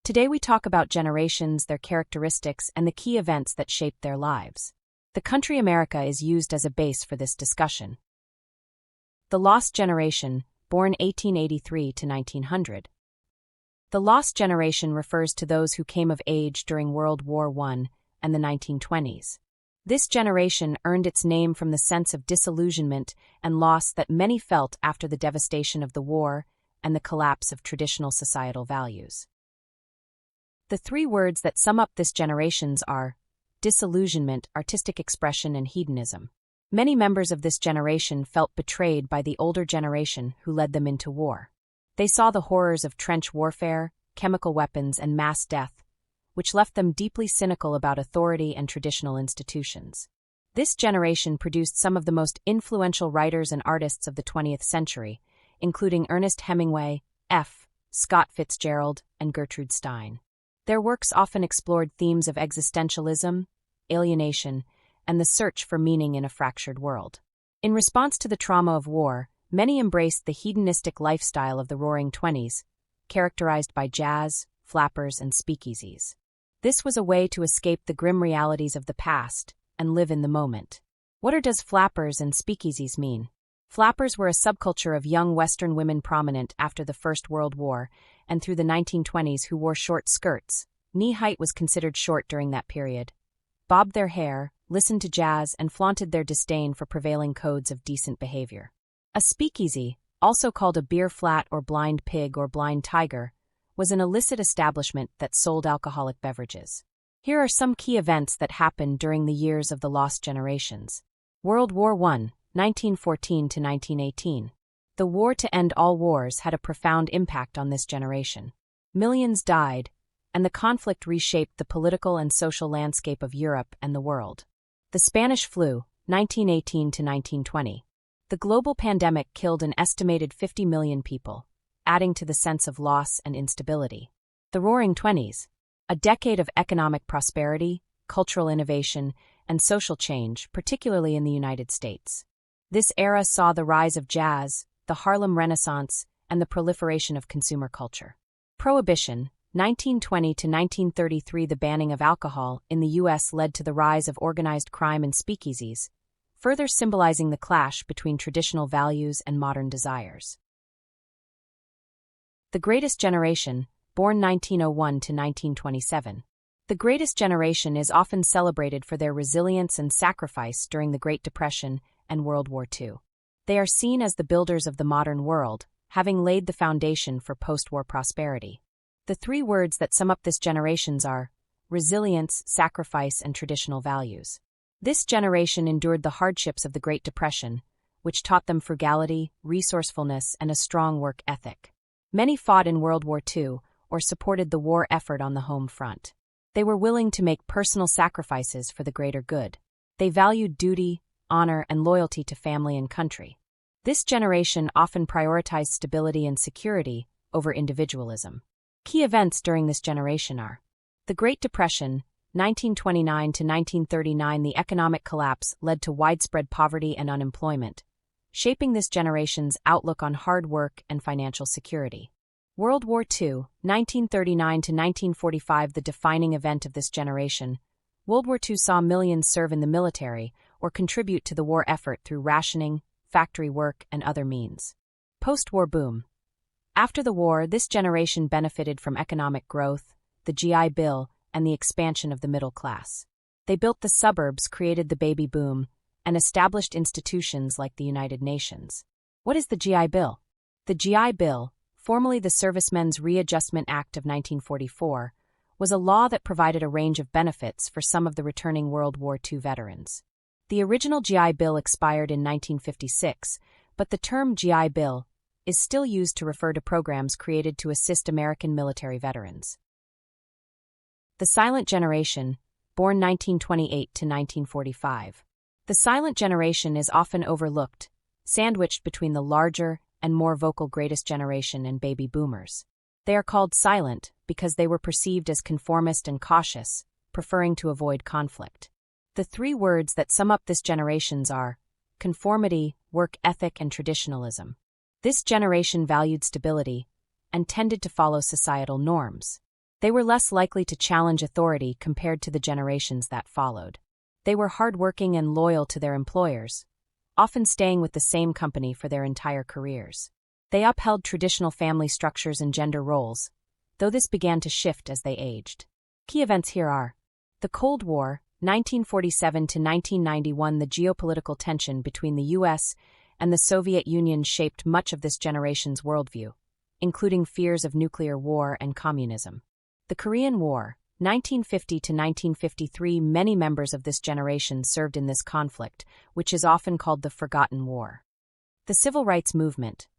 Today we talk about generations, their characteristics, and the key events that shaped their lives. The country America is used as a base for this discussion. The Lost Generation, born 1883 to 1900. The Lost Generation refers to those who came of age during World War I and the 1920s. This generation earned its name from the sense of disillusionment and loss that many felt after the devastation of the war and the collapse of traditional societal values. The three words that sum up this generation are disillusionment, artistic expression, and hedonism. Many members of this generation felt betrayed by the older generation who led them into war. They saw the horrors of trench warfare, chemical weapons, and mass death, which left them deeply cynical about authority and traditional institutions. This generation produced some of the most influential writers and artists of the 20th century, including Ernest Hemingway, F. Scott Fitzgerald, and Gertrude Stein. Their works often explored themes of existentialism, alienation, and the search for meaning in a fractured world. In response to the trauma of war, many embraced the hedonistic lifestyle of the Roaring Twenties, characterized by jazz, flappers, and speakeasies. This was a way to escape the grim realities of the past and live in the moment. What does flappers and speakeasies mean? Flappers were a subculture of young Western women prominent after the First World War and through the 1920s who wore short skirts. Knee height was considered short during that period. Bobbed their hair, listened to jazz, and flaunted their disdain for prevailing codes of decent behavior. A speakeasy, also called a beer flat or blind pig or blind tiger, was an illicit establishment that sold alcoholic beverages. Here are some key events that happened during the years of the Lost Generations. World War I, 1914 to 1918. The war to end all wars had a profound impact on this generation. Millions died, and the conflict reshaped the political and social landscape of Europe and the world. The Spanish flu, 1918 to 1920. The global pandemic killed an estimated 50 million people, adding to the sense of loss and instability. The Roaring Twenties, a decade of economic prosperity, cultural innovation, and social change, particularly in the United States. This era saw the rise of jazz, the Harlem Renaissance, and the proliferation of consumer culture. Prohibition, 1920 to 1933. The banning of alcohol in the U.S. led to the rise of organized crime and speakeasies, further symbolizing the clash between traditional values and modern desires. The Greatest Generation, born 1901 to 1927. The Greatest Generation is often celebrated for their resilience and sacrifice during the Great Depression and World War II. They are seen as the builders of the modern world, having laid the foundation for post-war prosperity. The three words that sum up this generation are resilience, sacrifice, and traditional values. This generation endured the hardships of the Great Depression, which taught them frugality, resourcefulness, and a strong work ethic. Many fought in World War II or supported the war effort on the home front. They were willing to make personal sacrifices for the greater good. They valued duty, honor, and loyalty to family and country. This generation often prioritized stability and security over individualism. Key events during this generation are the Great Depression, 1929 to 1939. The economic collapse led to widespread poverty and unemployment, shaping this generation's outlook on hard work and financial security. World War II, 1939 to 1945. The defining event of this generation. World War II saw millions serve in the military or contribute to the war effort through rationing, factory work, and other means. Post-war boom. After the war, this generation benefited from economic growth, the GI Bill, and the expansion of the middle class. They built the suburbs, created the baby boom, and established institutions like the United Nations. What is the GI Bill? The GI Bill, formerly the Servicemen's Readjustment Act of 1944, was a law that provided a range of benefits for some of the returning World War II veterans. The original GI Bill expired in 1956, but the term GI Bill is still used to refer to programs created to assist American military veterans. The Silent Generation, born 1928 to 1945. The Silent Generation is often overlooked, sandwiched between the larger and more vocal Greatest Generation and baby boomers. They are called silent because they were perceived as conformist and cautious, preferring to avoid conflict. The three words that sum up this generation are conformity, work ethic, and traditionalism. This generation valued stability and tended to follow societal norms. They were less likely to challenge authority compared to the generations that followed. They were hardworking and loyal to their employers, often staying with the same company for their entire careers. They upheld traditional family structures and gender roles, though this began to shift as they aged. Key events here are the Cold War, 1947 to 1991. The geopolitical tension between the U.S. and the Soviet Union shaped much of this generation's worldview, including fears of nuclear war and communism. The Korean War, 1950 to 1953. Many members of this generation served in this conflict, which is often called the Forgotten War. The Civil Rights Movement.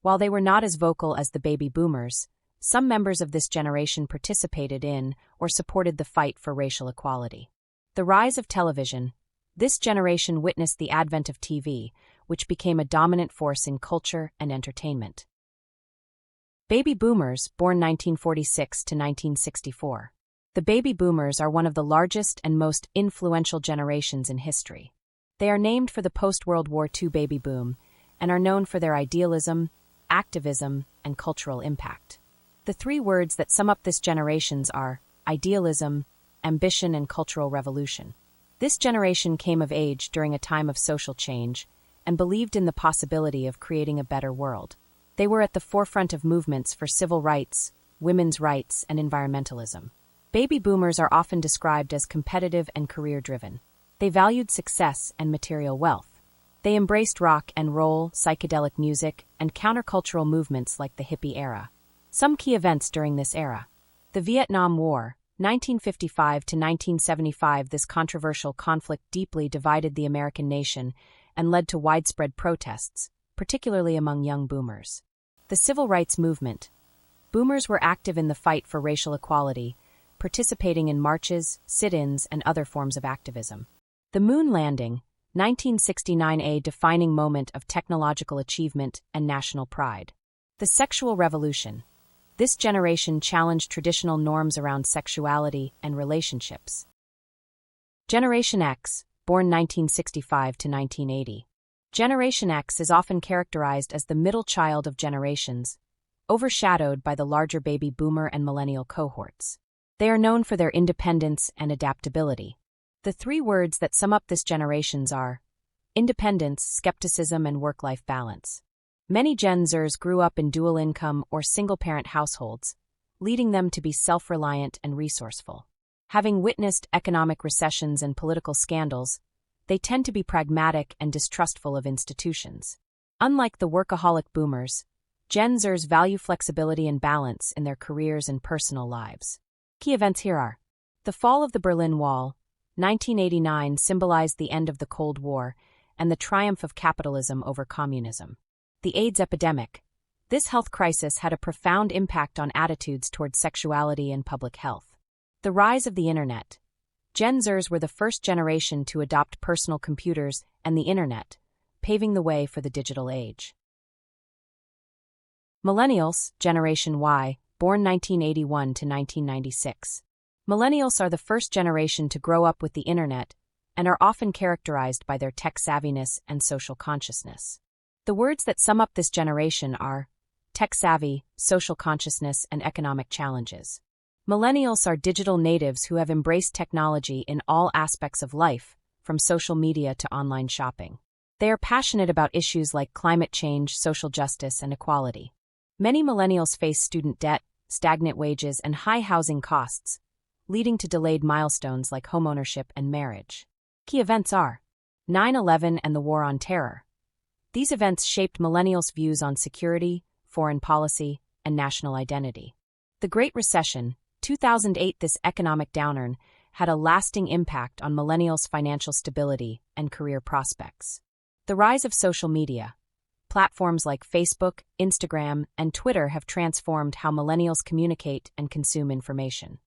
While they were not as vocal as the baby boomers, some members of this generation participated in or supported the fight for racial equality. The rise of television. This generation witnessed the advent of TV, which became a dominant force in culture and entertainment. Baby boomers, born 1946 to 1964. The baby boomers are one of the largest and most influential generations in history. They are named for the post-World War II baby boom and are known for their idealism, activism, and cultural impact. The three words that sum up this generation's are idealism, ambition, and cultural revolution. This generation came of age during a time of social change and believed in the possibility of creating a better world. They were at the forefront of movements for civil rights, women's rights, and environmentalism. Baby boomers are often described as competitive and career-driven. They valued success and material wealth. They embraced rock and roll, psychedelic music, and countercultural movements like the hippie era. Some key events during this era. The Vietnam War, 1955 to 1975. This controversial conflict deeply divided the American nation and led to widespread protests, particularly among young boomers. The Civil Rights Movement. Boomers were active in the fight for racial equality, participating in marches, sit-ins, and other forms of activism. The Moon Landing, 1969, a defining moment of technological achievement and national pride. The Sexual Revolution. This generation challenged traditional norms around sexuality and relationships. Generation X, born 1965 to 1980. Generation X is often characterized as the middle child of generations, overshadowed by the larger baby boomer and millennial cohorts. They are known for their independence and adaptability. The three words that sum up this generation's are independence, skepticism, and work-life balance. Many Gen Zers grew up in dual-income or single-parent households, leading them to be self-reliant and resourceful. Having witnessed economic recessions and political scandals, they tend to be pragmatic and distrustful of institutions. Unlike the workaholic boomers, Gen Zers value flexibility and balance in their careers and personal lives. Key events here are the fall of the Berlin Wall, 1989, symbolized the end of the Cold War and the triumph of capitalism over communism. The AIDS epidemic. This health crisis had a profound impact on attitudes toward sexuality and public health. The rise of the Internet. Gen Zers were the first generation to adopt personal computers and the Internet, paving the way for the digital age. Millennials, Generation Y, born 1981 to 1996. Millennials are the first generation to grow up with the Internet and are often characterized by their tech savviness and social consciousness. The words that sum up this generation are tech savvy, social consciousness, and economic challenges. Millennials are digital natives who have embraced technology in all aspects of life, from social media to online shopping. They are passionate about issues like climate change, social justice, and equality. Many millennials face student debt, stagnant wages, and high housing costs, leading to delayed milestones like homeownership and marriage. Key events are 9/11 and the War on Terror. These events shaped millennials' views on security, foreign policy, and national identity. The Great Recession, 2008. This economic downturn had a lasting impact on millennials' financial stability and career prospects. The rise of social media. Platforms like Facebook, Instagram, and Twitter have transformed how millennials communicate and consume information.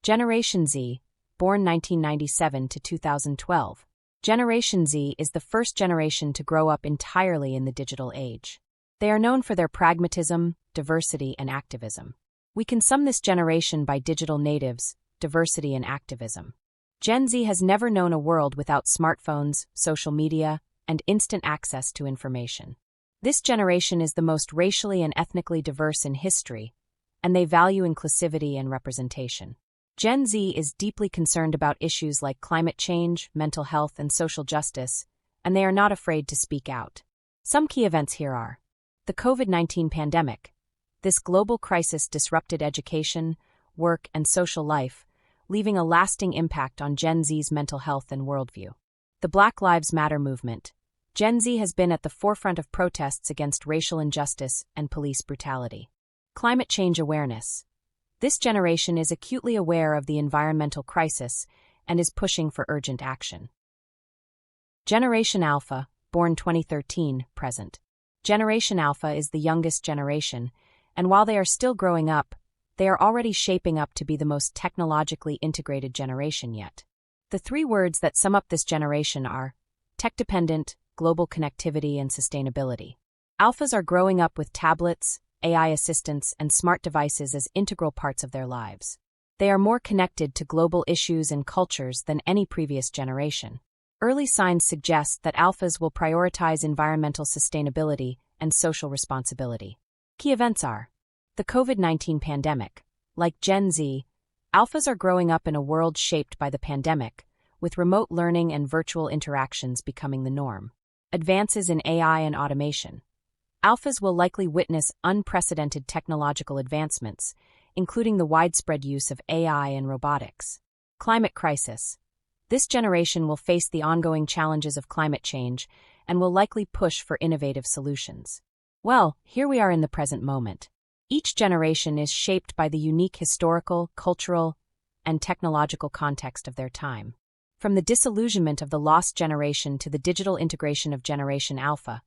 Generation Z, born 1997 to 2012. Generation Z is the first generation to grow up entirely in the digital age. They are known for their pragmatism, diversity, and activism. We can sum this generation by digital natives, diversity, and activism. Gen Z has never known a world without smartphones, social media, and instant access to information. This generation is the most racially and ethnically diverse in history, and they value inclusivity and representation. Gen Z is deeply concerned about issues like climate change, mental health, and social justice, and they are not afraid to speak out. Some key events here are the COVID-19 pandemic. This global crisis disrupted education, work, and social life, leaving a lasting impact on Gen Z's mental health and worldview. The Black Lives Matter movement. Gen Z has been at the forefront of protests against racial injustice and police brutality. Climate change awareness. This generation is acutely aware of the environmental crisis and is pushing for urgent action. Generation Alpha, born 2013, present. Generation Alpha is the youngest generation, and while they are still growing up, they are already shaping up to be the most technologically integrated generation yet. The three words that sum up this generation are tech-dependent, global connectivity, and sustainability. Alphas are growing up with tablets, AI assistants, and smart devices as integral parts of their lives. They are more connected to global issues and cultures than any previous generation. Early signs suggest that alphas will prioritize environmental sustainability and social responsibility. Key events are the COVID-19 pandemic. Like Gen Z, alphas are growing up in a world shaped by the pandemic, with remote learning and virtual interactions becoming the norm. Advances in AI and automation. Alphas will likely witness unprecedented technological advancements, including the widespread use of AI and robotics. Climate crisis. This generation will face the ongoing challenges of climate change and will likely push for innovative solutions. Well, here we are in the present moment. Each generation is shaped by the unique historical, cultural, and technological context of their time. From the disillusionment of the lost generation to the digital integration of Generation Alpha,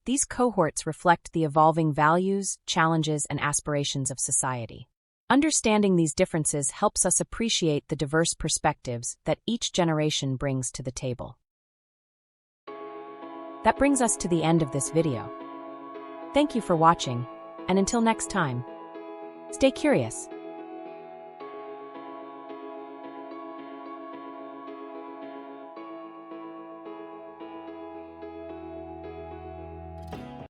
these cohorts reflect the evolving values, challenges, and aspirations of society. Understanding these differences helps us appreciate the diverse perspectives that each generation brings to the table. That brings us to the end of this video. Thank you for watching, and until next time, stay curious.